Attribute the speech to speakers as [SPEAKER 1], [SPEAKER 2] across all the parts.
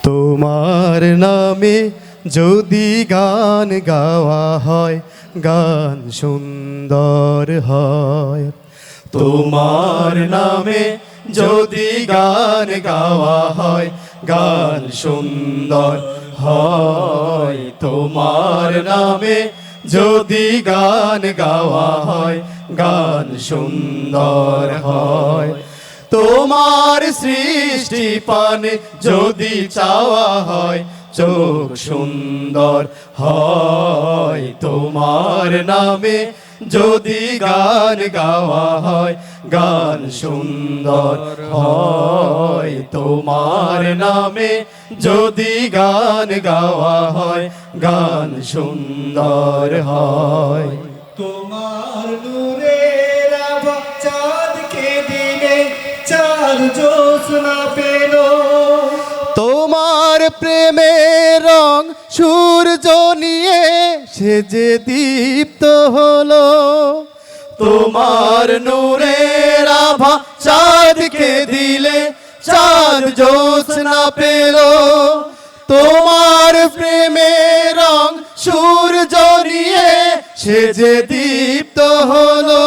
[SPEAKER 1] তোমার নামে যদি গান গাওয়া হয়, গান সুন্দর হয়। তোমার নামে যদি গান গাওয়া হয়, গান সুন্দর হয়। তোমার নামে যদি গান গাওয়া হয়, গান সুন্দর হয়। তোমার সৃষ্টি পানে যদি চাওয়া হয়, চোখ সুন্দর হয়। তোমার নামে যদি গান গাওয়া হয়, গান সুন্দর হয়। তোমার নামে যদি গান গাওয়া হয়, গান সুন্দর হয়।
[SPEAKER 2] তোমার নূরের আভা চাঁদকে দিলে চাঁদ জ্যোৎস্না পেল।
[SPEAKER 1] তোমার প্রেমের রং সূর্য নিয়ে সে যে দীপ্ত হলো। তোমার নূরের আভা চাঁদকে দিলে চাঁদ জ্যোৎস্না পেল। তোমার প্রেমের রং সূর্য নিয়ে সে যে দীপ্ত হলো।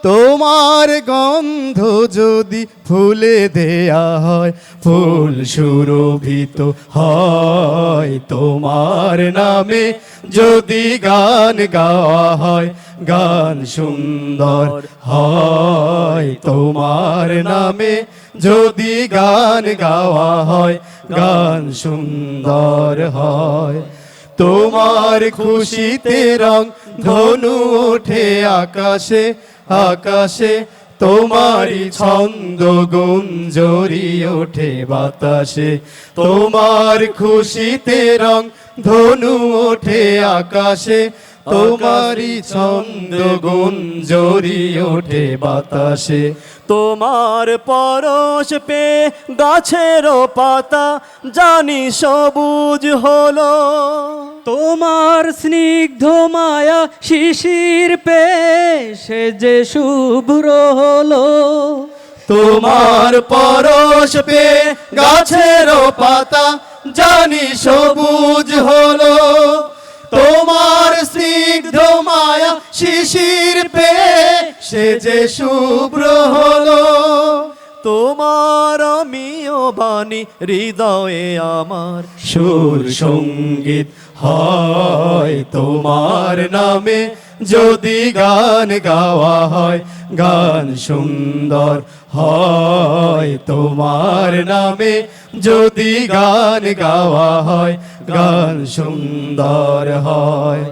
[SPEAKER 1] তোমার গন্ধ যদি ফুলে দেয়া হয়, ফুল সুরভিত হয়। তোমার নামে যদি গান গাওয়া হয়, গান সুন্দর হয়। তোমার নামে যদি গান গাওয়া হয়, গান সুন্দর হয়। তোমার খুশিতে রং ধনু ওঠে আকাশে আকাশে। তোমারই ছন্দ গুঞ্জরি ওঠে বাতাসে। তোমার খুশিতে রং ধনু ওঠে আকাশে। তোমারই ছন্দ গুঞ্জরি ওঠে বাতাসে।
[SPEAKER 3] তোমার পরশ পে গাছের পাতা জানি সবুজ হলো। তোমার স্নিগ্ধ মায়া শিশির পে সে যে শুভ্র হলো।
[SPEAKER 1] তোমার পরশ পে গাছের পাতা জানি সবুজ হলো। তোমার স্নিগ্ধ মায়া শিশির পে সে যে শুভ্র হলো।
[SPEAKER 3] তোমার আমিও বাণী হৃদয়ে আমার
[SPEAKER 1] সুর সঙ্গীত হয়। তোমার নামে যদি গান গাওয়া হয়, গান সুন্দর হয়। তোমার নামে যদি গান গাওয়া হয়, গান সুন্দর হয়।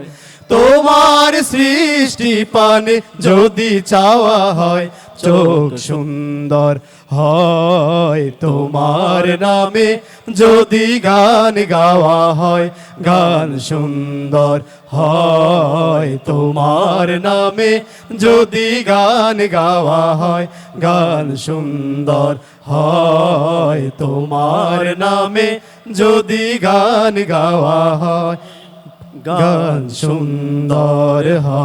[SPEAKER 1] তোমার সৃষ্টি পানে যদি চাওয়া হয়, চোখ সুন্দর হয়। তোমার নামে যদি গান গাওয়া হয়, গান সুন্দর হয়। তোমার নামে যদি গান গাওয়া হয়, গান সুন্দর হয়। তোমার নামে যদি গান গাওয়া হয়, গান সুন্দর হয়।